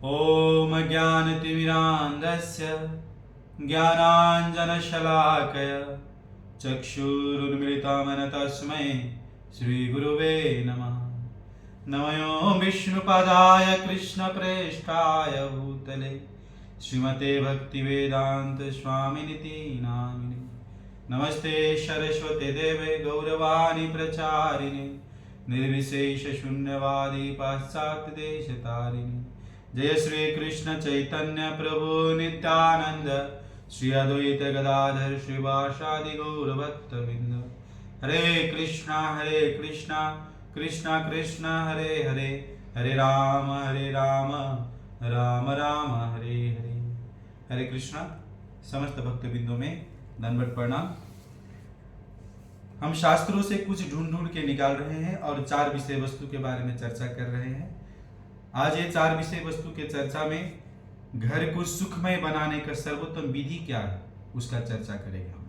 ॐ ज्ञानतिमिरान्धस्य ज्ञानाञ्जनशलाकया चक्षुरुन्मिलितं तस्मै श्रीगुरुवे नमः। नमो विष्णुपदाय कृष्णप्रेष्ठाय भूतले श्रीमते भक्तिवेदांत स्वामिनिति नामिने। नमस्ते सरस्वती देवे गौरवाणी प्रचारिणे निर्विशेष शून्यवादी पाश्चात्य देशतारिणे। जय श्री कृष्ण चैतन्य प्रभु नित्यानंद श्री अद्वैत गदाधर श्रीवासादि गौर भक्तवृंद। हरे कृष्णा कृष्णा कृष्णा हरे हरे, हरे राम राम राम हरे हरे। हरे कृष्णा। समस्त भक्तवृंदों में दंडवत प्रणाम। हम शास्त्रों से कुछ ढूंढ के निकाल रहे हैं और 4 विषय वस्तु के बारे में चर्चा कर रहे हैं। आज ये 4 विषय वस्तु के चर्चा में घर को सुखमय बनाने का सर्वोत्तम विधि क्या है उसका चर्चा करेंगे हम।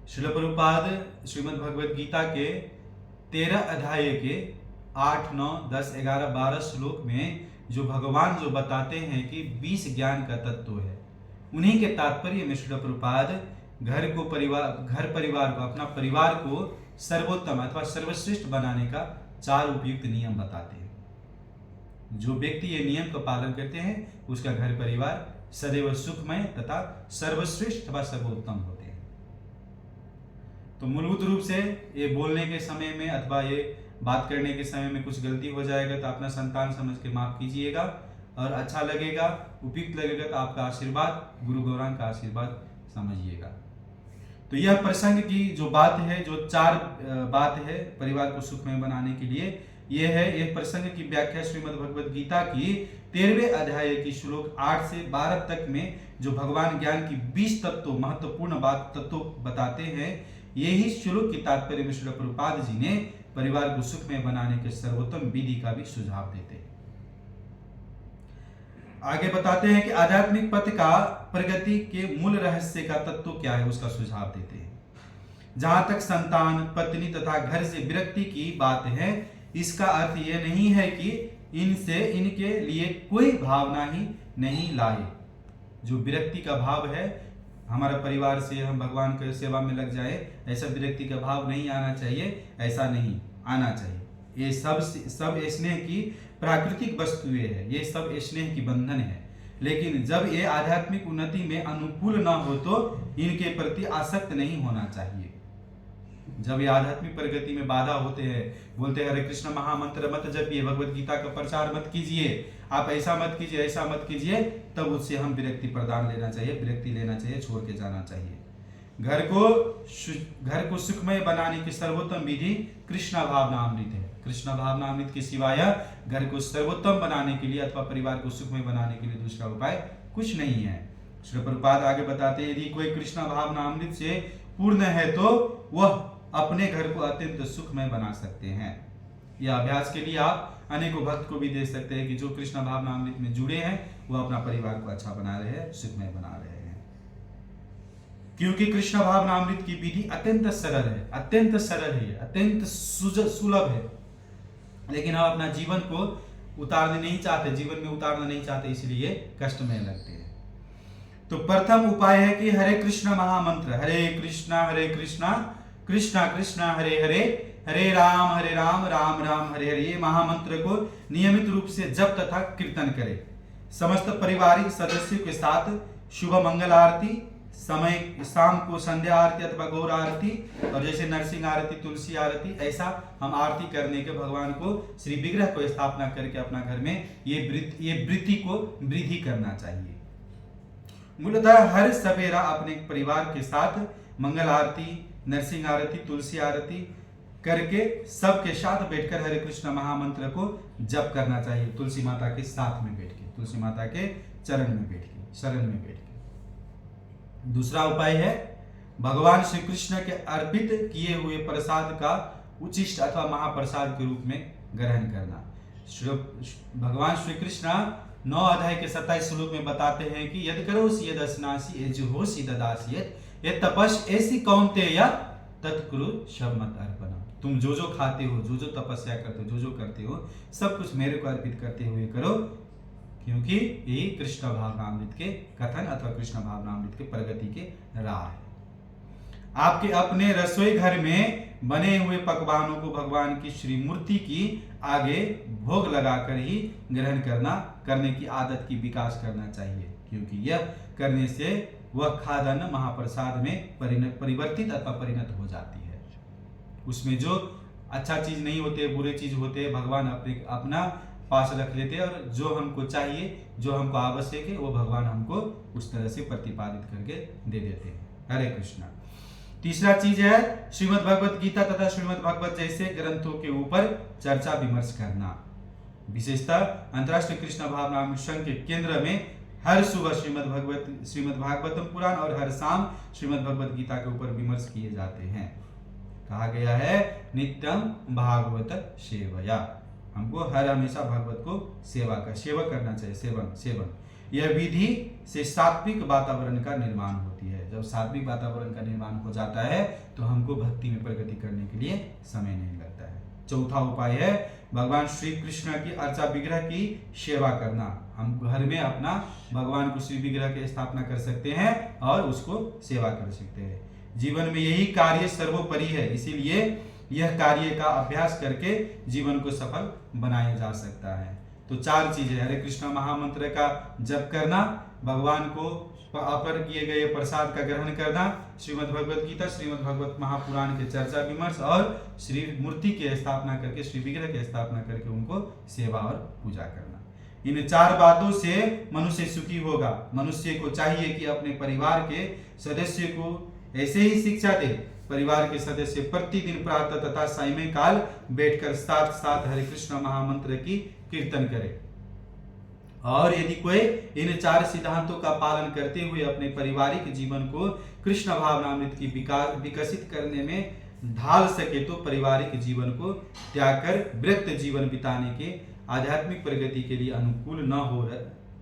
श्रील प्रभुपाद श्रीमद् भगवद गीता के 13 अध्याय के 8, 9, 10, 11, 12 श्लोक में जो भगवान जो बताते हैं कि 20 ज्ञान का तत्व है, उन्हीं के तात्पर्य में श्रील प्रभुपाद घर परिवार को, अपना परिवार को सर्वोत्तम अथवा सर्वश्रेष्ठ बनाने का 4 उपयुक्त नियम बताते हैं। जो व्यक्ति ये नियम का पालन करते हैं उसका घर परिवार सदैव सुखमय तथा सर्वश्रेष्ठ अथवा सर्वोत्तम होते हैं। तो मूलभूत रूप से ये बोलने के समय में अथवा ये बात करने के समय में कुछ गलती हो जाएगा तो अपना संतान समझ के माफ कीजिएगा, और अच्छा लगेगा, उपयुक्त लगेगा तो आपका आशीर्वाद, गुरु गौरांग का आशीर्वाद समझिएगा। तो यह प्रसंग की जो बात है, जो 4 बात है परिवार को सुखमय बनाने के लिए, यह प्रसंग की व्याख्या श्रीमद् भगवद गीता की 13वें अध्याय की श्लोक 8 से 12 तक में जो भगवान ज्ञान की 20 तत्व महत्वपूर्ण तत्व बताते हैं, यही श्लोक की तात्पर्य में श्रील प्रभुपाद जी ने परिवार को सुखमय बनाने के सर्वोत्तम विधि का भी सुझाव देते हैं। आगे बताते हैं कि आध्यात्मिक पथ का प्रगति के मूल रहस्य का तत्व क्या है उसका सुझाव देते हैं। जहां तक संतान, पत्नी तथा घर से विरक्ति की बात है, इसका अर्थ यह नहीं है कि इनके लिए कोई भावना ही नहीं लाए। जो विरक्ति का भाव है, हमारा परिवार से हम भगवान की सेवा में लग जाए, ऐसा विरक्ति का भाव नहीं आना चाहिए, ऐसा नहीं आना चाहिए। ये सब स्नेह की प्राकृतिक वस्तुएं है, ये सब स्नेह की बंधन है। लेकिन जब ये आध्यात्मिक उन्नति में अनुकूल ना हो तो इनके प्रति आसक्त नहीं होना चाहिए। जब ये आध्यात्मिक प्रगति में बाधा होते हैं, बोलते हैं हरे कृष्ण महामंत्र मत जपिए, भगवत गीता का प्रचार मत कीजिए, आप ऐसा मत कीजिए, ऐसा मत कीजिए, तब उससे हम विरक्ति प्रदान लेना चाहिए, विरक्ति लेना चाहिए, छोड़ के जाना चाहिए। घर को सुखमय बनाने की सर्वोत्तम विधि कृष्णा भावनामृत है। कृष्णा भावनामृत के सिवाय घर को सर्वोत्तम बनाने के लिए अथवा परिवार को सुखमय बनाने के लिए दूसरा उपाय कुछ नहीं है। श्री प्रभुपाद आगे बताते हैं, यदि कोई कृष्णा भावनामृत से पूर्ण है तो वह अपने घर को अत्यंत सुखमय बना सकते हैं। यह अभ्यास के लिए आप अनेकों भक्त को भी दे सकते हैं कि जो कृष्णा भावनामृत में जुड़े हैं वह अपना परिवार को अच्छा बना रहे हैं, सुखमय बना रहे हैं। क्योंकि कृष्ण भावनामृत की विधि अत्यंत सरल है, अत्यंत सुलभ है, लेकिन हम अपना जीवन को उतारना नहीं चाहते, इसलिए कष्टमय लगते हैं। तो प्रथम उपाय है कि हरे कृष्ण महामंत्र, हरे कृष्णा कृष्णा कृष्णा हरे हरे, हरे राम राम राम हरे हरे, ये महामंत्र को नियमित रूप से जप तथा कीर्तन करें। समस्त पारिवारिक सदस्यों के साथ शुभ मंगल आरती, समय शाम को संध्या आरती अथवा गौर आरती, और जैसे नरसिंह आरती, तुलसी आरती, ऐसा हम आरती करने के भगवान को श्री विग्रह को स्थापना करके अपना घर में ये वृत्ति को वृद्धि करना चाहिए। मूलतः हर सवेरा अपने परिवार के साथ मंगल आरती, नरसिंह आरती, तुलसी आरती करके सबके साथ बैठकर हरे कृष्ण महामंत्र को जप करना चाहिए। तुलसी माता के साथ में बैठ के, तुलसी माता के चरण में बैठ के, शरण में बैठ के। दूसरा उपाय है भगवान श्री कृष्ण के अर्पित किए हुए प्रसाद का उचिष्ट अथवा महाप्रसाद के रूप में ग्रहण करना। भगवान श्री कृष्ण 9 अध्याय के 27 श्लोक में बताते हैं कि यद करोसि यद अस्नासि यजुहोसि ददासि यद तपस् ऐसी कौन्तेय तत्कुरु शब्द अर्पणा। तुम जो जो खाते हो, जो जो तपस्या करते हो, जो जो करते हो, सब कुछ मेरे को अर्पित करते हुए करो, क्योंकि यही कृष्ण भावनामृत के कथन अथवा कृष्ण भावनामृत के प्रगति के राह है। आपके अपने रसोई घर में बने हुए पकवानों को भगवान की श्री मूर्ति की आगे भोग लगाकर ही ग्रहण करने की आदत की विकास करना चाहिए, क्योंकि यह करने से वह खाद्यान्न महाप्रसाद में परिवर्तित अथवा परिणत हो जाती है। उसमें जो अच्छा चीज नहीं होते, बुरे चीज होते, भगवान अपना पास रख लेते हैं, और जो हमको चाहिए, जो हमको आवश्यक है, वो भगवान हमको उस तरह से प्रतिपादित करके दे देते हैं। हरे कृष्णा। तीसरा चीज है श्रीमद् भगवत गीता तथा श्रीमद् भगवत जैसे ग्रंथों के ऊपर चर्चा विमर्श करना। विशेषतः अंतर्राष्ट्रीय कृष्ण भावनामृत संघ के केंद्र में हर सुबह श्रीमद् भागवतम पुराण और हर शाम श्रीमद् भगवत गीता के ऊपर विमर्श किए जाते हैं। कहा गया है नित्यम भागवत सेवया, हमको हर हमेशा भागवत को सेवा करना चाहिए। सेवन यह विधि से सात्विक वातावरण का निर्माण होती है। जब सात्विक वातावरण का निर्माण हो जाता है तो हमको भक्ति में प्रगति करने के लिए समय नहीं लगता है। चौथा उपाय है भगवान श्री कृष्ण की अर्चा विग्रह की सेवा करना। हम घर में अपना भगवान को श्री विग्रह की स्थापना कर सकते हैं और उसको सेवा कर सकते हैं। जीवन में यही कार्य सर्वोपरि है, इसीलिए यह कार्य का अभ्यास करके जीवन को सफल बनाया जा सकता है। तो चार चीजें, हरे कृष्ण महामंत्र का जप करना, भगवान को अर्पण किए गए प्रसाद का ग्रहण करना, श्रीमद् भगवत गीता श्रीमद् भगवत महापुराण के चर्चा विमर्श और श्री मूर्ति की स्थापना करके, श्री विग्रह की स्थापना करके उनको सेवा और पूजा करना। इन चार बातों से मनुष्य सुखी होगा। मनुष्य को चाहिए कि अपने परिवार के सदस्य को ऐसे ही शिक्षा दे। परिवार के सदस्य प्रतिदिन प्रातः तथा सायं काल बैठकर साथ साथ हरे कृष्ण महामंत्र की कीर्तन करे, और यदि कोई इन चार सिद्धांतों का पालन करते हुए अपने पारिवारिक जीवन को कृष्ण भावनामृत की विकसित करने में ढाल सके तो पारिवारिक जीवन को त्याग कर व्यक्ति जीवन बिताने के आध्यात्मिक प्रगति के लिए अनुकूल न हो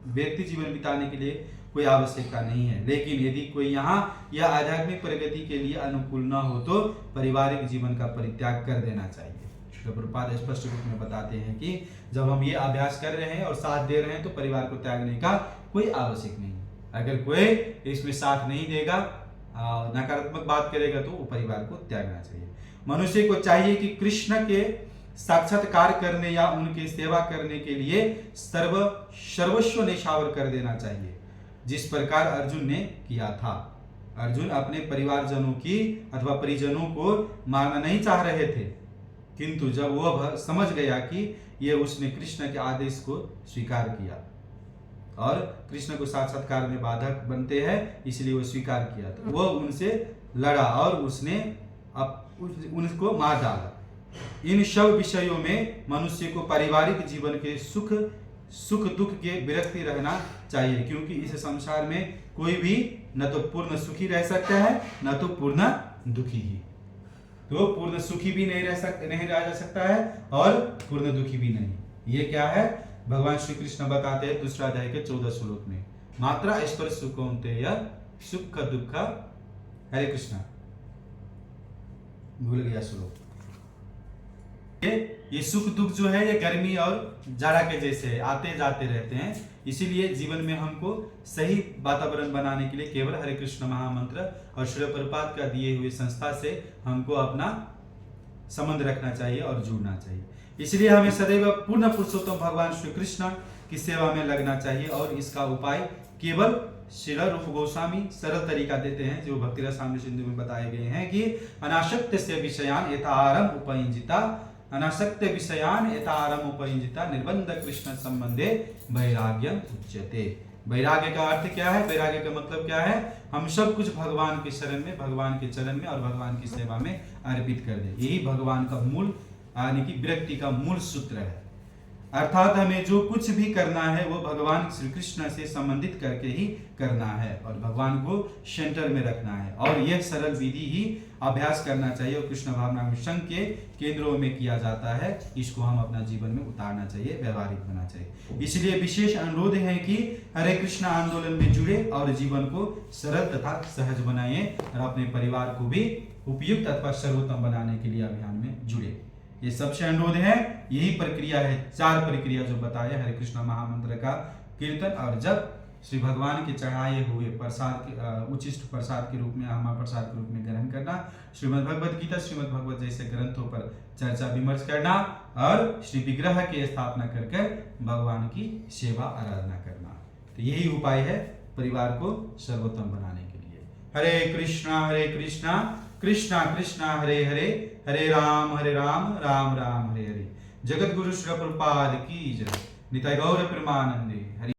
व्यक्ति जीवन बिताने के लिए कोई आवश्यकता नहीं है। लेकिन यदि कोई यहाँ या आध्यात्मिक प्रगति के लिए अनुकूल न हो तो पारिवारिक जीवन का परित्याग कर देना चाहिए। श्रील प्रभुपाद स्पष्ट रूप में बताते हैं कि जब हम ये अभ्यास कर रहे हैं और साथ दे रहे हैं तो परिवार को त्यागने का कोई आवश्यक नहीं। अगर कोई इसमें साथ नहीं देगा, नकारात्मक बात करेगा, तो वो परिवार को त्यागना चाहिए। मनुष्य को चाहिए कि कृष्ण के साक्षात्कार करने या उनकी सेवा करने के लिए सर्वस्व निछावर कर देना चाहिए, जिस प्रकार अर्जुन ने किया था। अर्जुन अपने परिवारजनों की अथवा परिजनों को मारना नहीं चाह रहे थे, किंतु जब वह समझ गया कि ये उसने कृष्ण के आदेश को स्वीकार किया और कृष्ण को साक्षात्कार में बाधक बनते हैं, इसलिए वो स्वीकार किया, तो वह उनसे लड़ा और उसने उनको मार डाला। इन सब विषयों में मनुष्य को पारिवारिक जीवन के सुख दुख के विरक्ति रहना चाहिए, क्योंकि इस संसार में कोई भी न तो पूर्ण सुखी रह सकता है न तो पूर्ण दुखी ही। तो पूर्ण सुखी भी नहीं रह जा सकता है और पूर्ण दुखी भी नहीं। ये क्या है, भगवान श्री कृष्ण बताते हैं दूसरा अध्याय के 14 श्लोक में, मात्रा स्पर्श कौन्तेय सुख दुख। हरे कृष्ण, भूल गया श्लोक। ये सुख दुख जो है ये गर्मी और जाड़ा के जैसे आते जाते रहते हैं, इसीलिए जीवन में हमको सही वातावरण बनाने के लिए केवल हरे कृष्ण महामंत्र और श्रील प्रभुपाद का दिए हुए संस्था से हमको अपना संबंध रखना चाहिए और जुड़ना चाहिए। इसलिए हमें सदैव पूर्ण पुरुषोत्तम भगवान श्री कृष्ण की सेवा में लगना चाहिए, और इसका उपाय केवल श्रील रूप गोस्वामी सरल तरीका देते हैं, जो भक्ति रसामृत सिंधु में बताए गए हैं कि अनासक्त से विषयान यथारम उपयुंजिता, अनासक्त विषयान यथारम उपयुंजिता निर्बंध कृष्ण संबंधे वैराग्यम उच्यते। वैराग्य का अर्थ क्या है, वैराग्य का मतलब क्या है, हम सब कुछ भगवान के शरण में, भगवान के चरण में और भगवान की सेवा में अर्पित कर दे। यही भगवान का मूल यानी कि विरक्ति का मूल सूत्र है। अर्थात हमें जो कुछ भी करना है वो भगवान श्री कृष्ण से संबंधित करके ही करना है और भगवान को सेंटर में रखना है। और यह सरल विधि ही अभ्यास करना चाहिए और कृष्ण भावना मिशन के केंद्रों में किया जाता है। इसको हम अपना जीवन में उतारना चाहिए, व्यवहारिक होना चाहिए। इसलिए विशेष अनुरोध है कि हरे कृष्ण आंदोलन में जुड़े और जीवन को सरल तथा सहज बनाइए और अपने परिवार को भी उपयुक्त अथवा सर्वोत्तम बनाने के लिए अभियान में जुड़े। ये सबसे अनुरोध है। यही प्रक्रिया है, 4 प्रक्रिया जो बताया हरे कृष्ण महामंत्र का कीर्तन और जब श्री भगवान के चढ़ाए हुए प्रसाद के उचिष्ट प्रसाद के रूप में, महाप्रसाद के रूप में ग्रहण करना, श्रीमद् भगवद गीता, श्रीमद् भगवत जैसे ग्रंथों पर चर्चा विमर्श करना और श्री विग्रह की स्थापना करके भगवान की सेवा आराधना करना। तो यही उपाय है परिवार को सर्वोत्तम बनाने के लिए। हरे कृष्णा कृष्णा कृष्णा हरे हरे, हरे राम राम राम हरे हरे। जगत गुरु श्री प्रभुपाद की जय। निताय गौर प्रेमानंदे। हरि